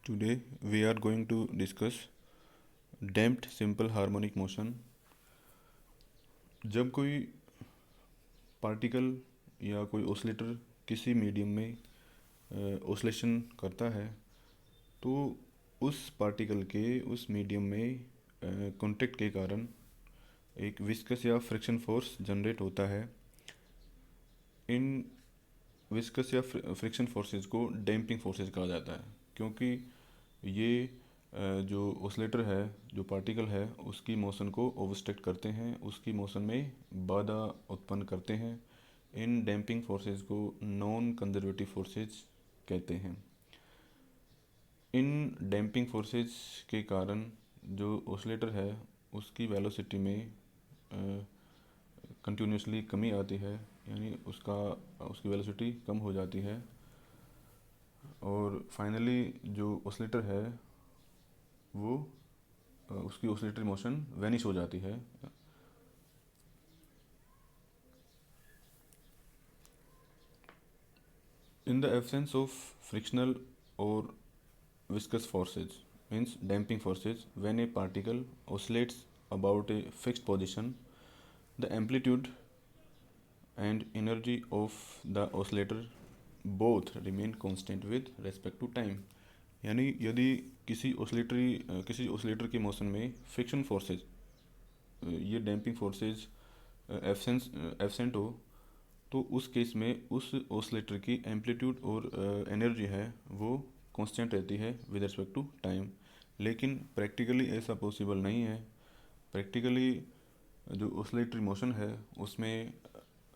Today we are going to discuss damped simple harmonic motion. जब कोई particle या कोई ऑसिलेटर किसी मीडियम में ऑसिलेशन करता है तो उस पार्टिकल के उस मीडियम में कांटेक्ट के कारण एक विस्कस या फ्रिक्शन फोर्स जनरेट होता है। इन विस्कस या फ्रिक्शन फोर्सेस को डैम्पिंग फोर्सेस कहा जाता है, क्योंकि ये जो ऑसिलेटर है, जो पार्टिकल है, उसकी मोशन को ओवरस्टेट करते हैं, उसकी मोशन में बाधा उत्पन्न करते हैं। इन डैम्पिंग फोर्सेस को नॉन कंजर्वेटिव फोर्सेस कहते हैं। इन डैम्पिंग फोर्सेस के कारण जो ऑसिलेटर है उसकी वेलोसिटी में कंटिन्यूसली कमी आती है, यानी उसकी वेलोसिटी कम हो जाती है और फाइनली जो ऑसिलेटर है वो उसकी ऑसिलेटरी मोशन वैनिश हो जाती है। In the absence of frictional और viscous forces means damping forces, when a particle oscillates about a fixed position, the amplitude and energy of the oscillator both remain constant with respect to time। यानी यदि किसी oscillator के motion में friction forces, ये damping forces absent हो, तो उस case में उस ऑसिलेटर की एम्पलीट्यूड और एनर्जी है वो कांस्टेंट रहती है विद रिस्पेक्ट टू टाइम। लेकिन प्रैक्टिकली ऐसा पॉसिबल नहीं है। प्रैक्टिकली जो ऑसिलेटरी मोशन है उसमें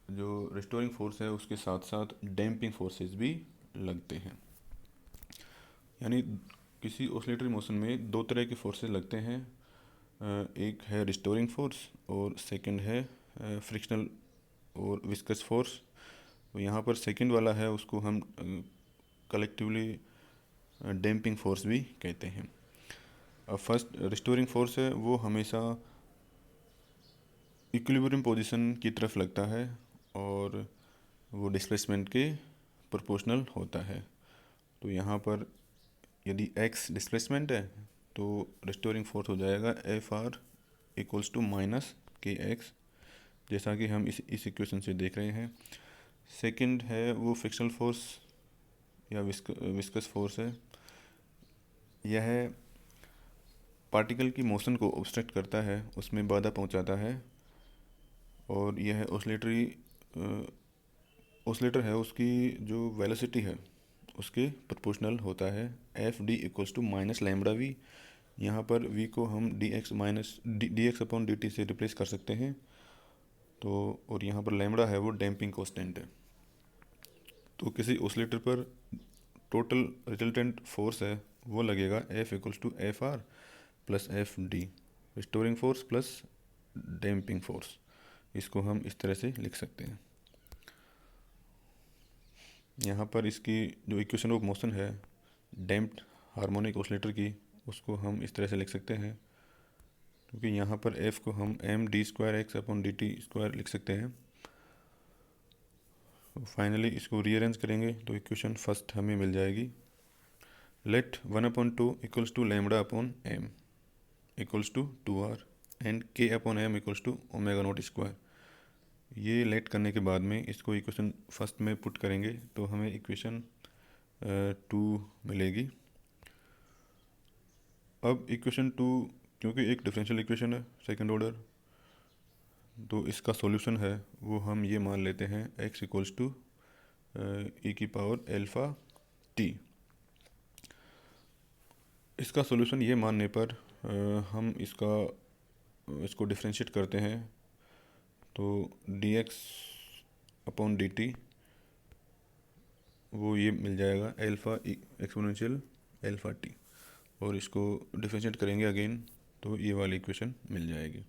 जो रिस्टोरिंग फोर्स है उसके साथ साथ डैम्पिंग फोर्सेस भी लगते हैं। यानी किसी ऑसिलेटरी मोशन में दो तरह के फोर्सेस लगते हैं, एक है रिस्टोरिंग फोर्स और सेकंड है फ्रिक्शनल और विस्कस फोर्स। तो यहाँ पर सेकंड वाला है उसको हम कलेक्टिवली डैम्पिंग फोर्स भी कहते हैं। अब फर्स्ट रिस्टोरिंग फोर्स है वो हमेशा इक्विलिब्रियम पोजीशन की तरफ लगता है और वो डिस्प्लेसमेंट के प्रोपोर्शनल होता है। तो यहाँ पर यदि x डिस्प्लेसमेंट है तो रिस्टोरिंग फोर्स हो जाएगा F R equals to minus K X, जैसा कि हम इस इक्वेशन से देख रहे हैं। सेकंड है वो फ्रिक्शनल फोर्स या विस्कस फोर्स है। यह पार्टिकल की मोशन को ऑब्स्ट्रक्ट करता है, उसमें बाधा पहुंचाता है और यह ऑसिलेटर है उसकी जो वेलोसिटी है उसके प्रोपोर्शनल होता है। F D equals to minus lambda V. यहाँ पर वी को हम D X upon D T से रिप्लेस कर सकते हैं। तो और यहाँ पर लैम्बडा है वो डैम्पिंग कांस्टेंट है। तो किसी ऑसिलेटर पर टोटल रिजल्टेंट फोर्स है वो लगेगा F equals to F R plus F D, restoring force plus damping force. इसको हम इस तरह से लिख सकते हैं। यहाँ पर इसकी जो इक्वेशन ऑफ मोशन है डैम्प्ड हार्मोनिक ऑसिलेटर की, उसको हम इस तरह से लिख सकते हैं, क्योंकि यहाँ पर एफ को हम M D square X upon D T square लिख सकते हैं। फाइनली इसको रीअरेंज करेंगे तो इक्वेशन फर्स्ट हमें मिल जाएगी। Let 1/2 equals to lambda upon M equals to 2r and k upon M equals to omega naught square. ये लेट करने के बाद में इसको इक्वेशन फर्स्ट में पुट करेंगे तो हमें इक्वेशन 2 मिलेगी। अब इक्वेशन 2 क्योंकि एक डिफरेंशियल इक्वेशन है सेकंड ऑर्डर, तो इसका सॉल्यूशन है वो हम ये मान लेते हैं x इक्वल्स टू ई की पावर एल्फ़ा टी। इसका सॉल्यूशन ये मानने पर हम इसको डिफ्रेंशिएट करते हैं तो D X upon D T वो ये मिल जाएगा एल्फ़ा एक्सपोनेंशियल एल्फ़ा टी, और इसको डिफ्रेंशिएट करेंगे अगेन तो ये वाली इक्वेशन मिल जाएगी।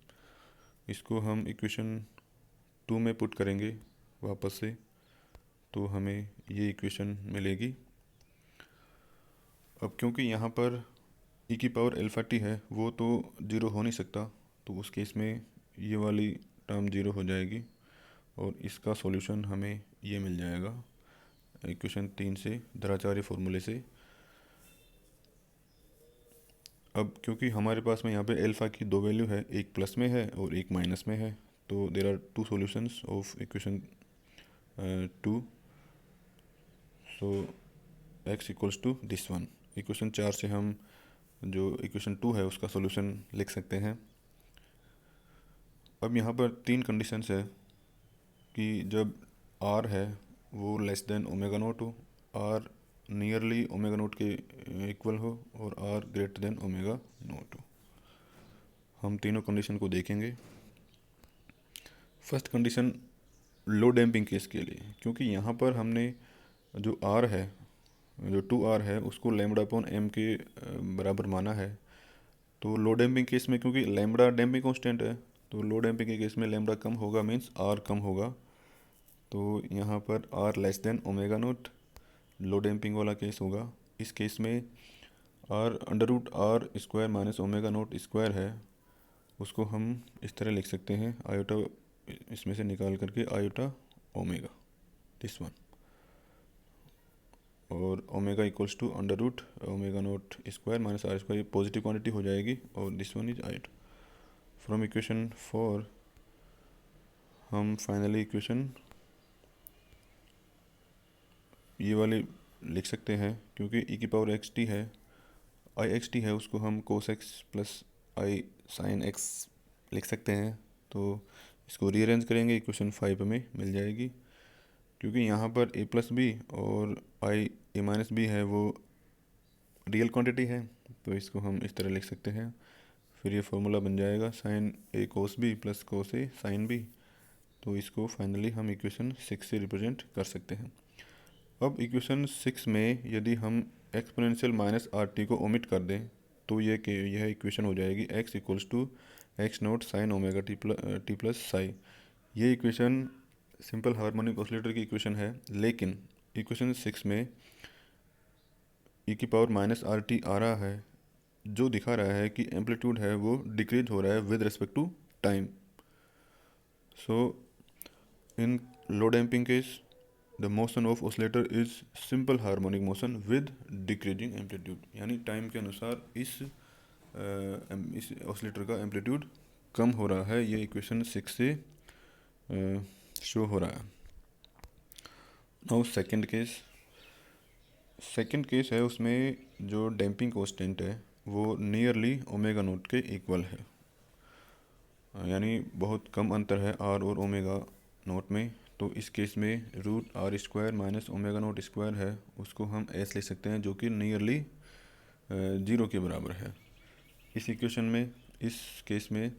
इसको हम इक्वेशन 2 में पुट करेंगे वापस से तो हमें ये इक्वेशन मिलेगी। अब क्योंकि यहाँ पर ई की पावर एल्फ़ा टी है वो तो ज़ीरो हो नहीं सकता, तो उस केस में ये वाली टर्म ज़ीरो हो जाएगी और इसका सॉल्यूशन हमें ये मिल जाएगा इक्वेशन 3 से द्विआचार्य फॉर्मूले से। अब क्योंकि हमारे पास में यहाँ पे अल्फ़ा की दो वैल्यू है, एक प्लस में है और एक माइनस में है, तो there are two solutions of equation 2, so x equals to this one. Equation 4 से हम जो इक्वेशन 2 है उसका सॉल्यूशन लिख सकते हैं। अब यहाँ पर तीन कंडीशंस है कि जब r है वो लेस देन ओमेगा नोट हो, r नियरली ओमेगा नोट के इक्वल हो और r greater than omega note हो। हम तीनों कंडीशन को देखेंगे। फर्स्ट कंडीशन लो डैम्पिंग केस के लिए, क्योंकि यहाँ पर हमने जो r है, जो 2r है उसको लैम्बडा अपॉन m के बराबर माना है। तो लो डैम्पिंग केस में क्योंकि लैम्बडा डैम्पिंग कांस्टेंट है, तो लो डैम्पिंग के केस में लैम्बडा कम होगा, मीन्स r कम होगा। तो यहाँ पर r less than omega naught low damping वाला केस होगा। इस केस में r under root R square minus omega naught square है, उसको हम इस तरह लिख सकते हैं, आयोटा इसमें से निकाल करके आयोटा ओमेगा दिस वन, और omega equals to under root omega naught square minus R square, ये पॉजिटिव क्वांटिटी हो जाएगी और this one is iota. From equation 4 हम फाइनली इक्वेशन ये वाली लिख सकते हैं, क्योंकि e की पावर एक्स टी है, आई एक्स टी है, उसको हम कोस एक्स प्लस आई साइन एक्स लिख सकते हैं। तो इसको रीअरेंज करेंगे, इक्वेशन 5 में मिल जाएगी। क्योंकि यहाँ पर a प्लस बी और आई ए माइनस बी है वो रियल क्वांटिटी है, तो इसको हम इस तरह लिख सकते हैं। फिर ये फॉर्मूला बन जाएगा साइन ए कोस बी प्लस कोस ए साइन बी। तो इसको फाइनली हम इक्वेशन 6 से रिप्रेजेंट कर सकते हैं। अब इक्वेशन 6 में यदि हम एक्सपोनेंशियल माइनस आर टी को ओमिट कर दें तो यह इक्वेशन हो जाएगी x equals to X naught sine omega T plus psi. ये इक्वेशन सिंपल हार्मोनिक ऑसिलेटर की इक्वेशन है, लेकिन इक्वेशन 6 में e की पावर माइनस आर टी आ रहा है, जो दिखा रहा है कि एम्पलीट्यूड है वो डिक्रीज हो रहा है with respect to time. So in low damping case the motion of oscillator is simple harmonic motion with decreasing amplitude, यानी टाइम के अनुसार इस ऑसिलेटर का एम्पलीट्यूड कम हो रहा है। ये इक्वेशन 6 से शो हो रहा है। नाउ सेकंड केस है, उसमें जो डैम्पिंग कांस्टेंट है वो नियरली ओमेगा नोट के इक्वल है, यानी बहुत कम अंतर है आर और ओमेगा नोट में। तो इस केस में root R square minus omega naught square है, उसको हम एस ले सकते हैं, जो कि नियरली जीरो के बराबर है। इस इक्वेशन में, इस केस में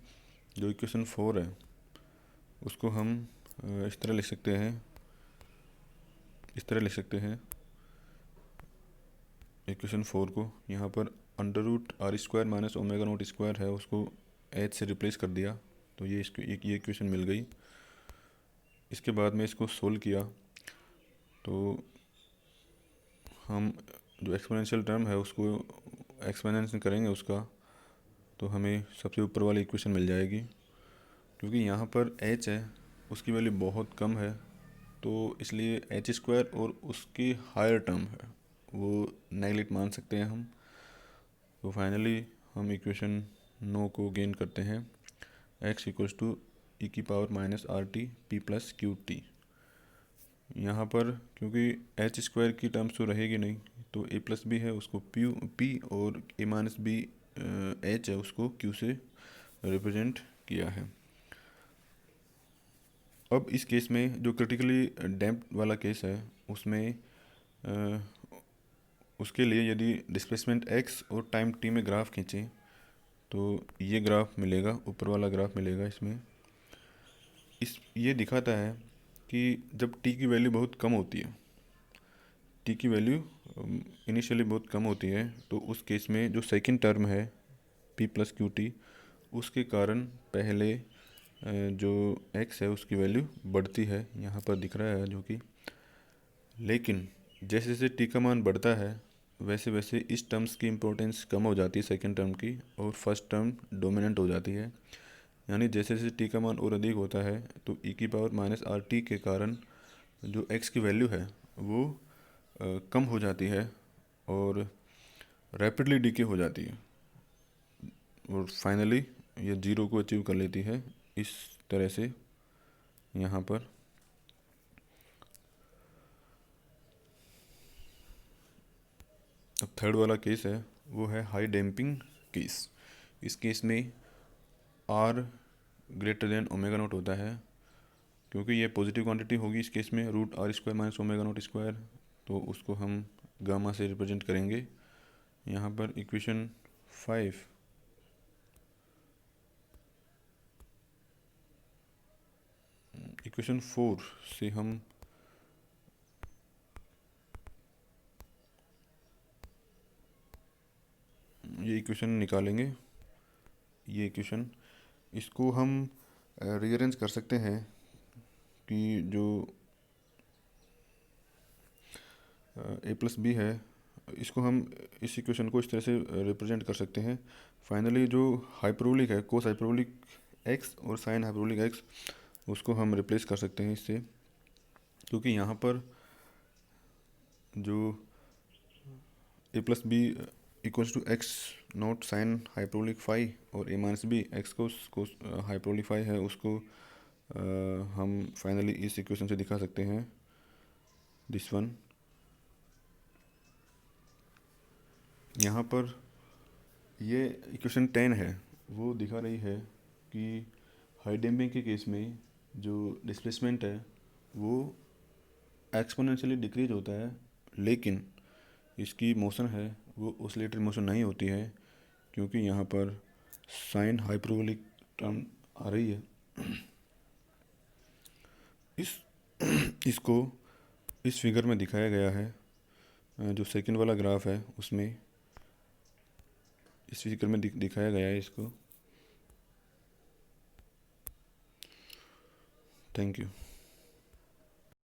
जो इक्वेशन 4 है उसको हम इस तरह लिख सकते हैं इक्वेशन 4 को। यहाँ पर under root R square minus omega naught square है, उसको एच से रिप्लेस कर दिया, तो ये इक्वेशन मिल गई। इसके बाद में इसको सोल्व किया तो हम जो एक्सपोनेंशियल टर्म है उसको एक्सपोनेंशियल करेंगे उसका, तो हमें सबसे ऊपर वाली इक्वेशन मिल जाएगी। क्योंकि यहाँ पर h है उसकी वैल्यू बहुत कम है, तो इसलिए एच स्क्वायर और उसकी हायर टर्म है वो नेगलेक्ट मान सकते हैं हम। तो फाइनली हम इक्वेशन 9 को गेन करते हैं, x इक्वल्स टू ई की power minus R T P plus Q T. यहाँ पर क्योंकि एच स्क्वायर की टर्म्स तो रहेगी नहीं, तो ए प्लस बी है उसको पी और ए माइनस बी एच है उसको क्यू से रिप्रेजेंट किया है। अब इस केस में जो क्रिटिकली डैम्प्ड वाला केस है उसमें उसके लिए यदि डिस्प्लेसमेंट x और टाइम t में ग्राफ खींचें तो ये ग्राफ मिलेगा, ऊपर वाला ग्राफ मिलेगा। इसमें ये दिखाता है कि जब t की वैल्यू बहुत कम होती है, t की वैल्यू इनिशियली बहुत कम होती है, तो उस केस में जो सेकंड टर्म है p प्लस क्यू टी, उसके कारण पहले जो x है उसकी वैल्यू बढ़ती है, यहाँ पर दिख रहा है जो कि। लेकिन जैसे जैसे t का मान बढ़ता है वैसे वैसे इस टर्म्स की इम्पोर्टेंस कम हो जाती है सेकंड टर्म की, और फर्स्ट टर्म डोमिनेंट हो जाती है। यानी जैसे जैसे t का मान और अधिक होता है तो e की पावर माइनस आर टी के कारण जो x की वैल्यू है वो कम हो जाती है और रैपिडली डीके हो जाती है। और फाइनली ये 0 को अचीव कर लेती है इस तरह से यहाँ पर। अब थर्ड वाला केस है वो है हाई डैम्पिंग केस। इस केस में R greater than omega naught होता है, क्योंकि ये पॉजिटिव क्वांटिटी होगी इस केस में root R square minus omega naught square, तो उसको हम गामा से रिप्रेजेंट करेंगे। यहाँ पर इक्वेशन 5 इक्वेशन 4 से हम ये इक्वेशन निकालेंगे। ये इक्वेशन इसको हम रीअरेंज कर सकते हैं कि जो ए प्लस बी है इसको हम इस इक्वेशन को इस तरह से रिप्रेजेंट कर सकते हैं। फाइनली जो हाइपरबोलिक है कोस हाइपरबोलिक एक्स और साइन हाइपरबोलिक एक्स उसको हम रिप्लेस कर सकते हैं इससे, क्योंकि यहाँ पर जो A plus B equals to X naught sine hyperbolic five और ए माइनस बी एक्स को हाइपरबोलिक फाइव है उसको हम फाइनली इस इक्वेशन से दिखा सकते हैं, दिस वन। यहाँ पर ये इक्वेशन 10 है वो दिखा रही है कि हाई डैम्पिंग के केस में जो डिस्प्लेसमेंट है वो एक्सपोनेंशियली डिक्रीज होता है, लेकिन इसकी मोशन है वो ऑसिलेटरी मोशन नहीं होती है, क्योंकि यहाँ पर साइन हाइपरबोलिक टर्म आ रही है। इसको इस फिगर में दिखाया गया है, जो सेकंड वाला ग्राफ है उसमें इस फिगर में दिखाया गया है इसको। Thank you.